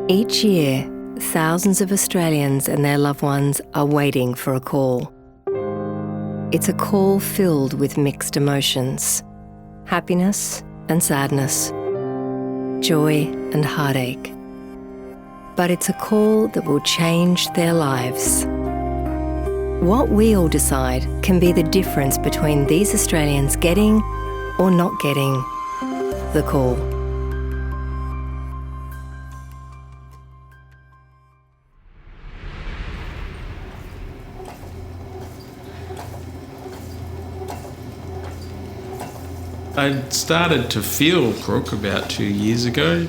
Each year, thousands of Australians and their loved ones are waiting for a call. It's a call filled with mixed emotions, happiness and sadness, joy and heartache. But it's a call that will change their lives. What we all decide can be the difference between these Australians getting or not getting the call. I'd started to feel crook about 2 years ago.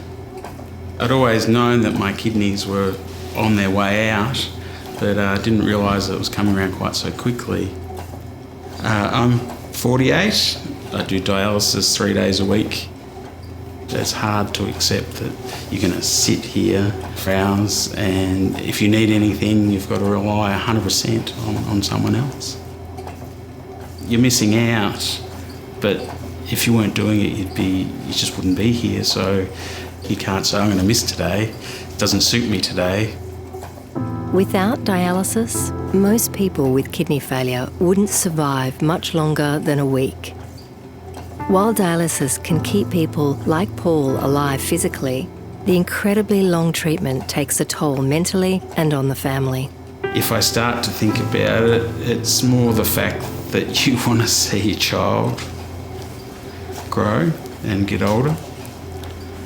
I'd always known that my kidneys were on their way out, but I didn't realise it was coming around quite so quickly. I'm 48. I do dialysis 3 days a week. It's hard to accept that you're going to sit here for hours, and if you need anything, you've got to rely 100% on someone else. You're missing out, but if you weren't doing it, you just wouldn't be here. So you can't say, I'm going to miss today. It doesn't suit me today. Without dialysis, most people with kidney failure wouldn't survive much longer than a week. While dialysis can keep people like Paul alive physically, the incredibly long treatment takes a toll mentally and on the family. If I start to think about it, it's more the fact that you want to see your child grow and get older.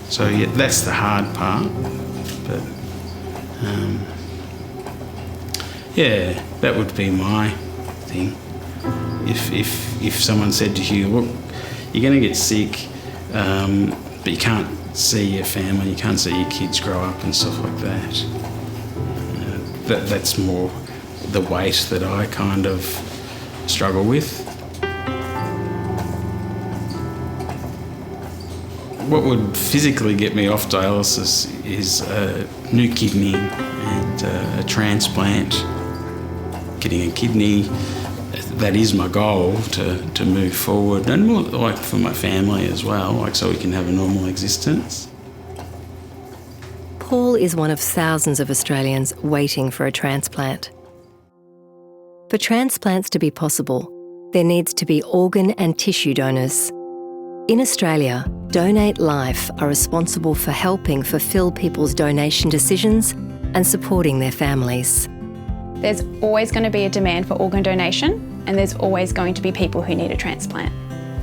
So yeah, that's the hard part. But yeah, that would be my thing. If someone said to you, look, you're going to get sick, but you can't see your family, you can't see your kids grow up and stuff like that. That's more the weight that I kind of struggle with. What would physically get me off dialysis is a new kidney and a transplant. Getting a kidney, that is my goal to move forward, and more like for my family as well, like so we can have a normal existence. Paul is one of thousands of Australians waiting for a transplant. For transplants to be possible, there needs to be organ and tissue donors. In Australia, Donate Life are responsible for helping fulfil people's donation decisions and supporting their families. There's always going to be a demand for organ donation, and there's always going to be people who need a transplant.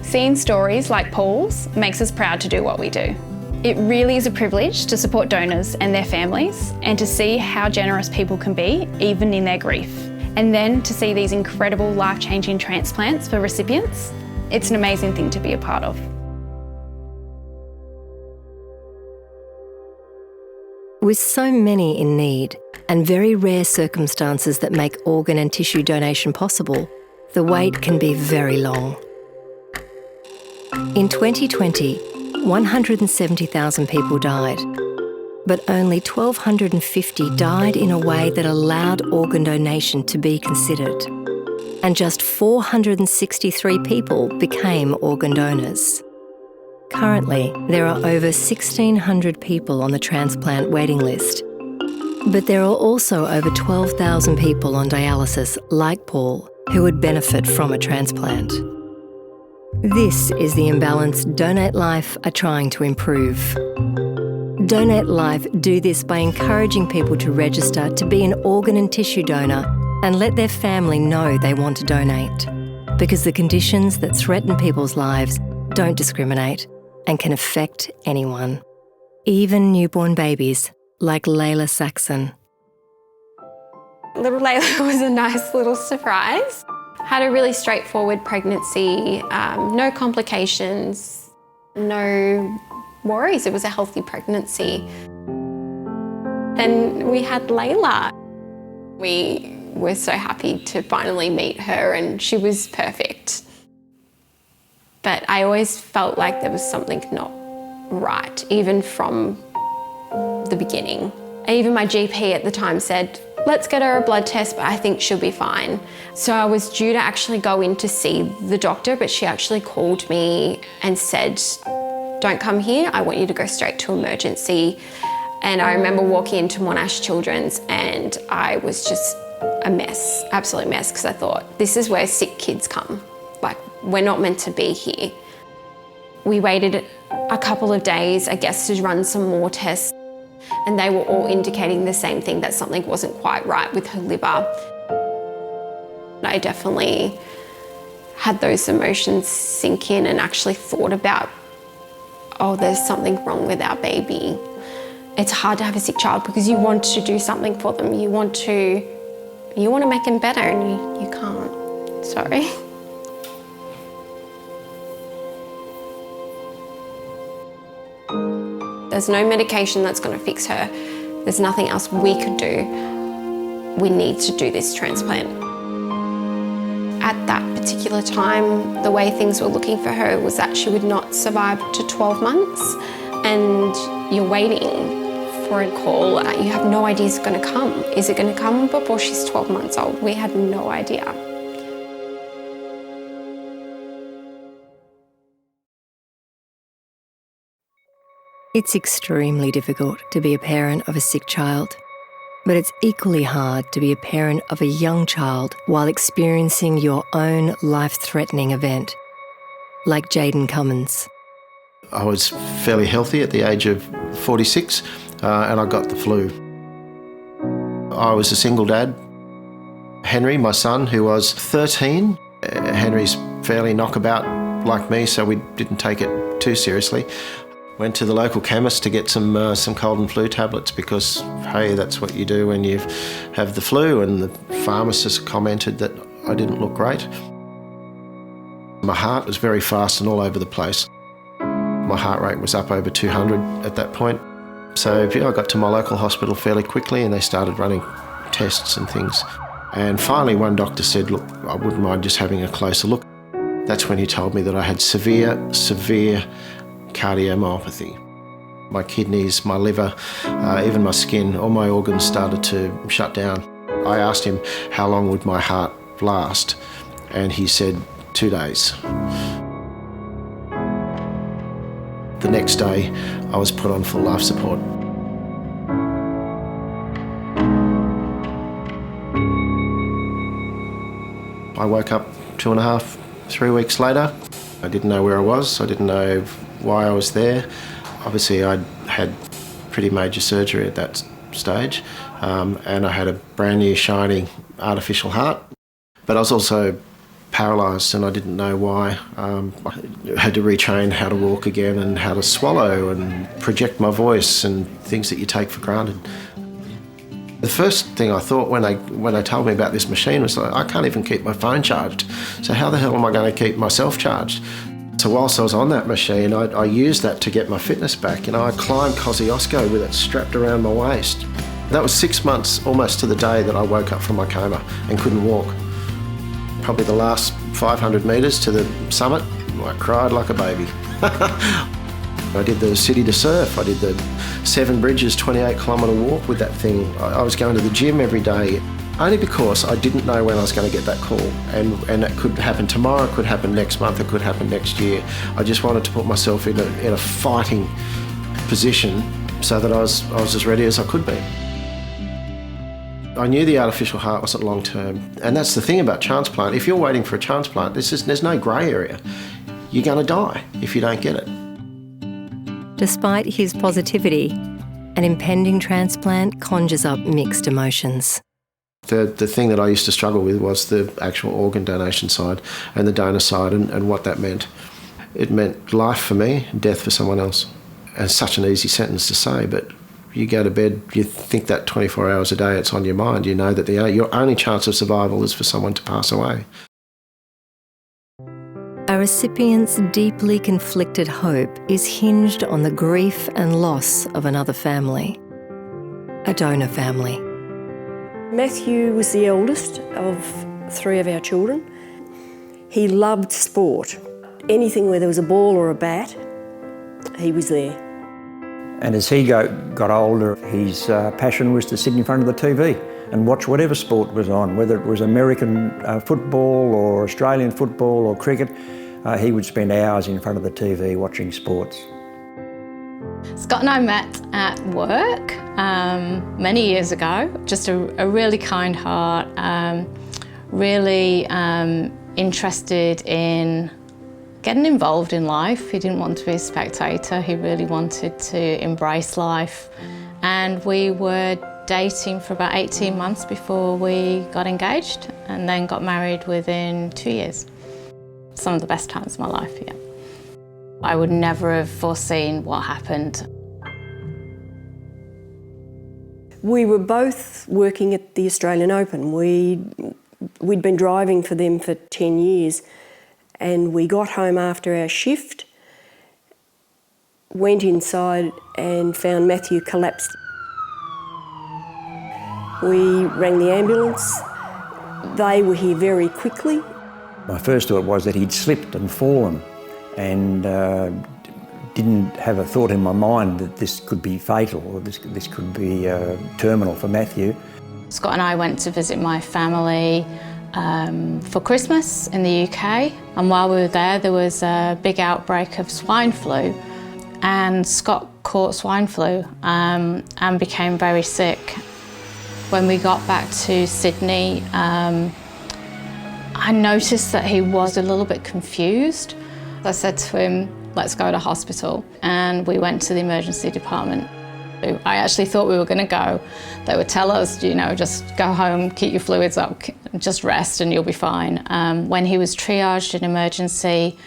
Seeing stories like Paul's makes us proud to do what we do. It really is a privilege to support donors and their families, and to see how generous people can be, even in their grief. And then to see these incredible life-changing transplants for recipients, it's an amazing thing to be a part of. With so many in need and very rare circumstances that make organ and tissue donation possible, the wait can be very long. In 2020, 170,000 people died, but only 1,250 died in a way that allowed organ donation to be considered. And just 463 people became organ donors. Currently, there are over 1,600 people on the transplant waiting list. But there are also over 12,000 people on dialysis, like Paul, who would benefit from a transplant. This is the imbalance Donate Life are trying to improve. Donate Life do this by encouraging people to register to be an organ and tissue donor and let their family know they want to donate. Because the conditions that threaten people's lives don't discriminate and can affect anyone, even newborn babies like Layla Saxon. Little Layla was a nice little surprise. Had a really straightforward pregnancy, no complications, no worries. It was a healthy pregnancy. Then we had Layla. We were so happy to finally meet her, and she was perfect. But I always felt like there was something not right, even from the beginning. Even my GP at the time said, let's get her a blood test, but I think she'll be fine. So I was due to actually go in to see the doctor, but she actually called me and said, don't come here, I want you to go straight to emergency. And I remember walking into Monash Children's and I was just a mess, absolute mess, because I thought, this is where sick kids come. Like, we're not meant to be here. We waited a couple of days, I guess, to run some more tests, and they were all indicating the same thing, that something wasn't quite right with her liver. I definitely had those emotions sink in and actually thought about, oh, there's something wrong with our baby. It's hard to have a sick child because you want to do something for them. You want to make them better, and you can't. Sorry. There's no medication that's going to fix her. There's nothing else we could do. We need to do this transplant. At that particular time, the way things were looking for her was that she would not survive to 12 months, and you're waiting for a call. You have no idea it's going to come. Is it going to come before she's 12 months old? We had no idea. It's extremely difficult to be a parent of a sick child, but it's equally hard to be a parent of a young child while experiencing your own life-threatening event, like Jaden Cummins. I was fairly healthy at the age of 46 and I got the flu. I was a single dad. Henry, my son, who was 13, Henry's fairly knockabout like me, so we didn't take it too seriously. Went to the local chemist to get some cold and flu tablets because, hey, that's what you do when you have the flu, and the pharmacist commented that I didn't look great. My heart was very fast and all over the place. My heart rate was up over 200 at that point. So I got to my local hospital fairly quickly and they started running tests and things. And finally one doctor said, look, I wouldn't mind just having a closer look. That's when he told me that I had severe cardiomyopathy. My kidneys, my liver, even my skin, all my organs started to shut down. I asked him how long would my heart last, and he said 2 days. The next day, I was put on full life support. I woke up 2.5, 3 weeks later. I didn't know where I was. I didn't know why I was there. Obviously, I'd had pretty major surgery at that stage, and I had a brand new, shiny, artificial heart. But I was also paralysed and I didn't know why. I had to retrain how to walk again and how to swallow and project my voice and things that you take for granted. The first thing I thought when they told me about this machine was like, I can't even keep my phone charged, so how the hell am I going to keep myself charged? So whilst I was on that machine, I used that to get my fitness back. I climbed Kosciuszko with it strapped around my waist. That was 6 months, almost to the day, that I woke up from my coma and couldn't walk. Probably the last 500 metres to the summit, I cried like a baby. I did the City to Surf, I did the 7 Bridges 28-kilometre walk with that thing. I was going to the gym every day, only because I didn't know when I was going to get that call. And it could happen tomorrow, it could happen next month, it could happen next year. I just wanted to put myself in a fighting position so that I was as ready as I could be. I knew the artificial heart wasn't long term, and that's the thing about transplant. If you're waiting for a transplant, there's no grey area. You're going to die if you don't get it. Despite his positivity, an impending transplant conjures up mixed emotions. The thing that I used to struggle with was the actual organ donation side and the donor side and what that meant. It meant life for me, death for someone else. And it's such an easy sentence to say, but you go to bed, you think that 24 hours a day it's on your mind. You know that your only chance of survival is for someone to pass away. A recipient's deeply conflicted hope is hinged on the grief and loss of another family, a donor family. Matthew was the eldest of 3 of our children. He loved sport. Anything where there was a ball or a bat, he was there. And as he got older, his passion was to sit in front of the TV and watch whatever sport was on, whether it was American football or Australian football or cricket. He would spend hours in front of the TV watching sports. Scott and I met at work many years ago. Just a really kind heart, really interested in getting involved in life. He didn't want to be a spectator, he really wanted to embrace life. And we were dating for about 18 months before we got engaged, and then got married within 2 years. Some of the best times of my life, yeah. I would never have foreseen what happened. We were both working at the Australian Open. We'd been driving for them for 10 years, and we got home after our shift, went inside and found Matthew collapsed. We rang the ambulance. They were here very quickly. My first thought was that he'd slipped and fallen, and didn't have a thought in my mind that this could be fatal, or this could be terminal for Matthew. Scott and I went to visit my family for Christmas in the UK, and while we were there was a big outbreak of swine flu, and Scott caught swine flu and became very sick. When we got back to Sydney, I noticed that he was a little bit confused. I said to him, let's go to hospital, and we went to the emergency department. I actually thought we were going to go. They would tell us, you know, just go home, keep your fluids up, just rest and you'll be fine. When he was triaged in emergency,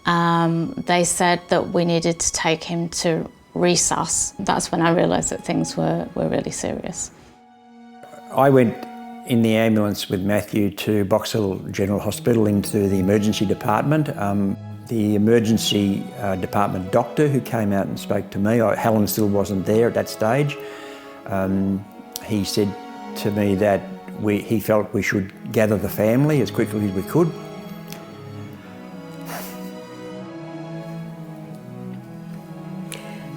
they said that we needed to take him to resus. That's when I realised that things were really serious. I went in the ambulance with Matthew to Box Hill General Hospital into the emergency department. The emergency department doctor who came out and spoke to me, Helen still wasn't there at that stage, he said to me that he felt we should gather the family as quickly as we could.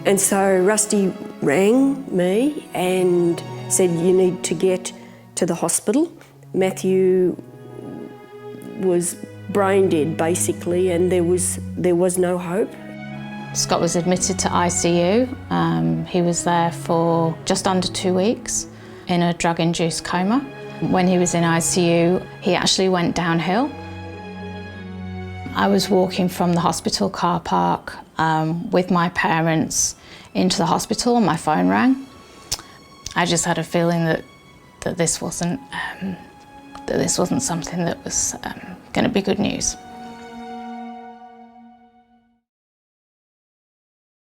And so Rusty rang me and said, you need to get to the hospital. Matthew was brain dead basically, and there was no hope. Scott was admitted to ICU. He was there for just under 2 weeks in a drug-induced coma. When he was in ICU, he actually went downhill. I was walking from the hospital car park with my parents into the hospital, and my phone rang. I just had a feeling that this wasn't something that was going to be good news.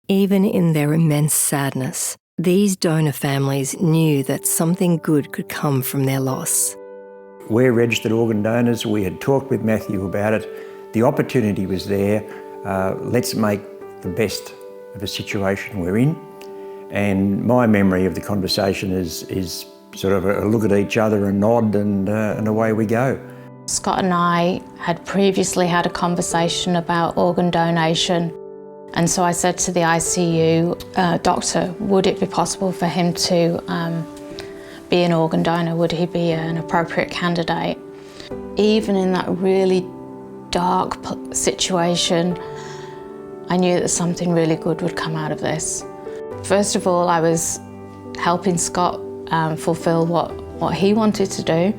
Even in their immense sadness, these donor families knew that something good could come from their loss. We're registered organ donors. We had talked with Matthew about it. The opportunity was there. Let's make the best of a situation we're in. And my memory of the conversation is sort of a look at each other and nod, and away we go. Scott and I had previously had a conversation about organ donation, and so I said to the ICU doctor, would it be possible for him to be an organ donor? Would he be an appropriate candidate? Even in that really dark situation, I knew that something really good would come out of this. First of all, I was helping Scott fulfil what he wanted to do,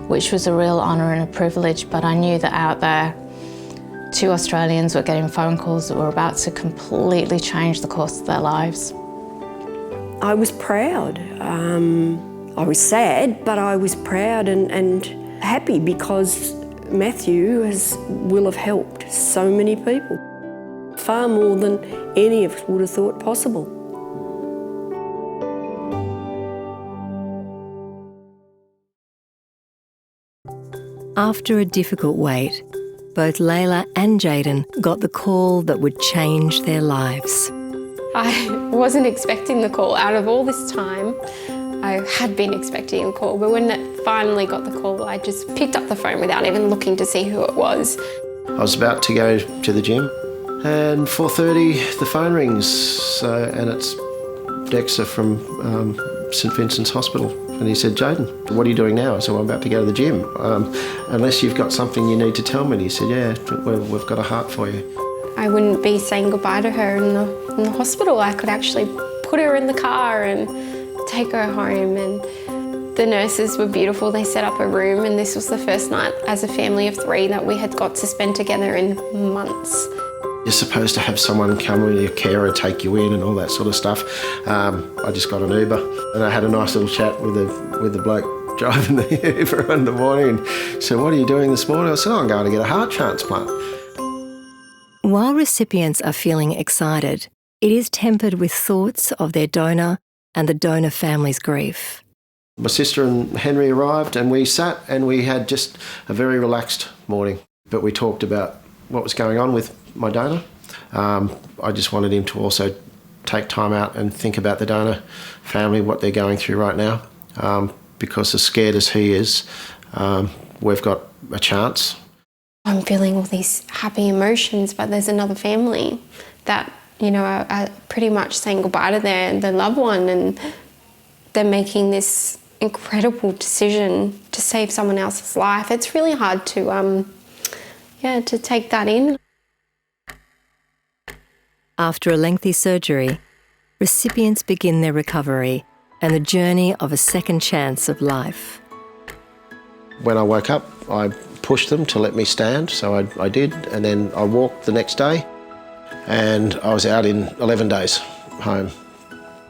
which was a real honour and a privilege, but I knew that out there 2 Australians were getting phone calls that were about to completely change the course of their lives. I was proud. I was sad, but I was proud and happy because Matthew will have helped so many people, far more than any of us would have thought possible. After a difficult wait, both Layla and Jayden got the call that would change their lives. I wasn't expecting the call. Out of all this time, I had been expecting a call, but when it finally got the call, I just picked up the phone without even looking to see who it was. I was about to go to the gym, and 4:30 the phone rings, and it's Dexter from St Vincent's Hospital. And he said, Jayden, what are you doing now? I said, well, I'm about to go to the gym. Unless you've got something you need to tell me. And he said, yeah, we've got a heart for you. I wouldn't be saying goodbye to her in the in the hospital. I could actually put her in the car and take her home. And the nurses were beautiful. They set up a room, and this was the first night as a family of 3 that we had got to spend together in months. You're supposed to have someone come with your carer, take you in and all that sort of stuff. I just got an Uber, and I had a nice little chat with the bloke driving the Uber in the morning, and said, "What are you doing this morning?" I said, "I'm going to get a heart transplant." While recipients are feeling excited, it is tempered with thoughts of their donor and the donor family's grief. My sister and Henry arrived, and we sat and we had just a very relaxed morning. But we talked about what was going on with my donor. I just wanted him to also take time out and think about the donor family, what they're going through right now. Because as scared as he is, we've got a chance. I'm feeling all these happy emotions, but there's another family that, you know, are pretty much saying goodbye to their loved one, and they're making this incredible decision to save someone else's life. It's really hard to take that in. After a lengthy surgery, recipients begin their recovery and the journey of a second chance of life. When I woke up, I pushed them to let me stand, so I did, and then I walked the next day, and I was out in 11 days home.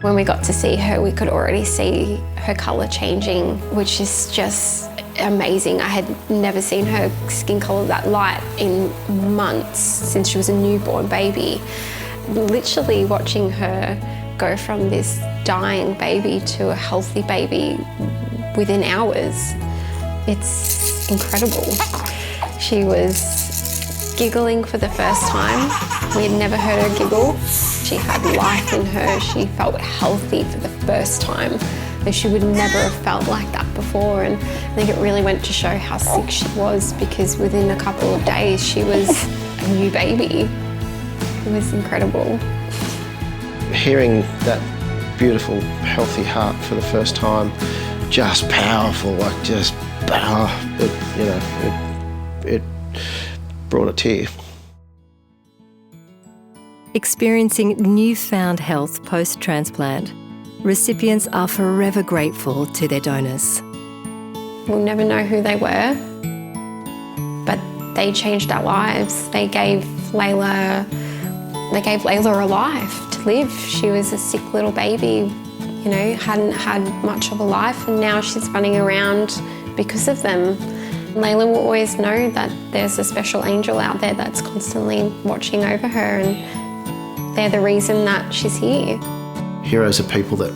When we got to see her, we could already see her colour changing, which is just amazing. I had never seen her skin colour that light in months since she was a newborn baby. Literally watching her go from this dying baby to a healthy baby within hours, it's incredible. She was giggling for the first time. We had never heard her giggle. She had life in her. She felt healthy for the first time. She would never have felt like that before, and I think it really went to show how sick she was, because within a couple of days she was a new baby. It was incredible. Hearing that beautiful, healthy heart for the first time, just powerful, like just, it brought a tear. Experiencing newfound health post-transplant, recipients are forever grateful to their donors. We'll never know who they were, but they changed our lives. They gave Layla a life to live. She was a sick little baby, you know, hadn't had much of a life, and now she's running around because of them. Layla will always know that there's a special angel out there that's constantly watching over her, and they're the reason that she's here. Heroes are people that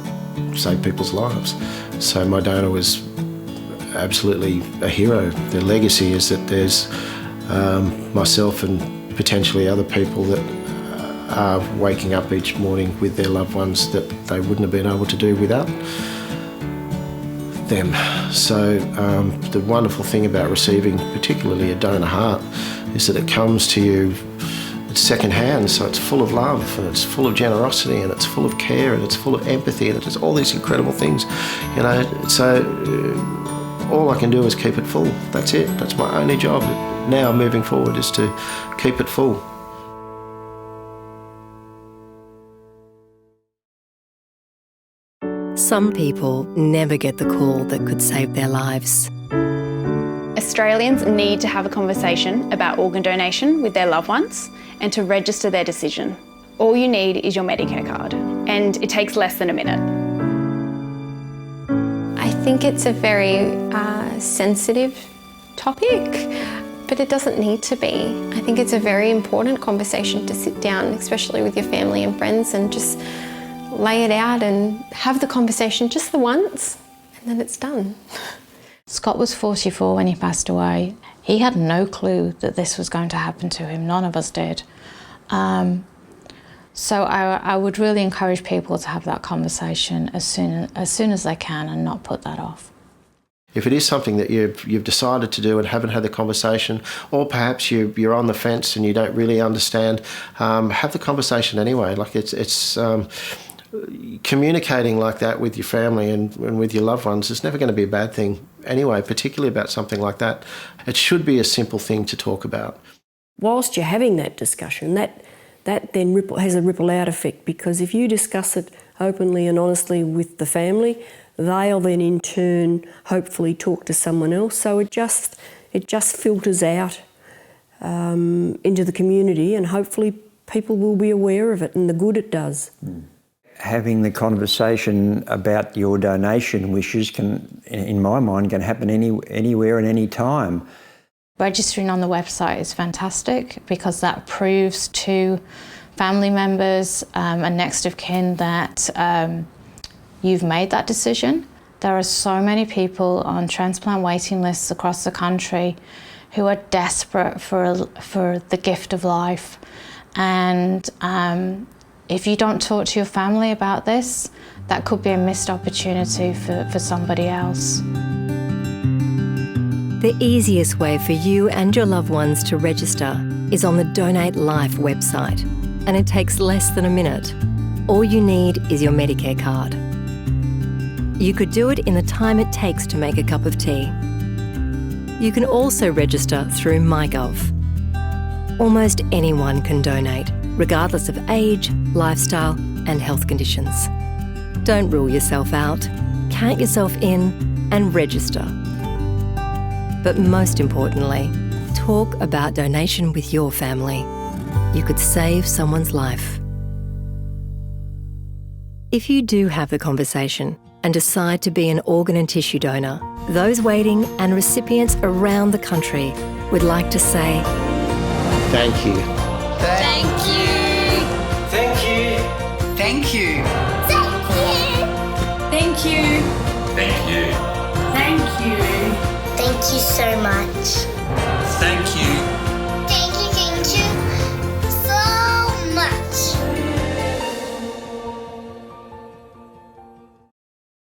save people's lives. So my donor was absolutely a hero. Their legacy is that there's myself and potentially other people that are waking up each morning with their loved ones that they wouldn't have been able to do without them. So the wonderful thing about receiving particularly a donor heart is that it comes to you, it's secondhand, so it's full of love and it's full of generosity and it's full of care and it's full of empathy and it's all these incredible things, you know. So all I can do is keep it full. That's it. That's my only job now moving forward, is to keep it full. Some people never get the call that could save their lives. Australians need to have a conversation about organ donation with their loved ones and to register their decision. All you need is your Medicare card, and it takes less than a minute. I think it's a very sensitive topic, but it doesn't need to be. I think it's a very important conversation to sit down, especially with your family and friends, and just lay it out and have the conversation just the once, and then it's done. Scott was 44 when he passed away. He had no clue that this was going to happen to him. None of us did. So I would really encourage people to have that conversation as soon as they can and not put that off. If it is something that you've decided to do and haven't had the conversation, or perhaps you're on the fence and you don't really understand, have the conversation anyway. Like it's communicating like that with your family and with your loved ones is never going to be a bad thing anyway, particularly about something like that. It should be a simple thing to talk about. Whilst you're having that discussion, that then has a ripple out effect, because if you discuss it openly and honestly with the family, they'll then in turn hopefully talk to someone else. So it just filters out into the community, and hopefully people will be aware of it and the good it does. Having the conversation about your donation wishes can, in my mind, can happen anywhere and any time. Registering on the website is fantastic because that proves to family members and next of kin that you've made that decision. There are so many people on transplant waiting lists across the country who are desperate for the gift of life. And if you don't talk to your family about this, that could be a missed opportunity for somebody else. The easiest way for you and your loved ones to register is on the Donate Life website, and it takes less than a minute. All you need is your Medicare card. You could do it in the time it takes to make a cup of tea. You can also register through MyGov. Almost anyone can donate, regardless of age, lifestyle, and health conditions. Don't rule yourself out, count yourself in, and register. But most importantly, talk about donation with your family. You could save someone's life. If you do have the conversation and decide to be an organ and tissue donor, those waiting and recipients around the country would like to say, Thank you. Thank you. Thank you. Thank you. Thank you. Thank you. Thank you. Thank you so much.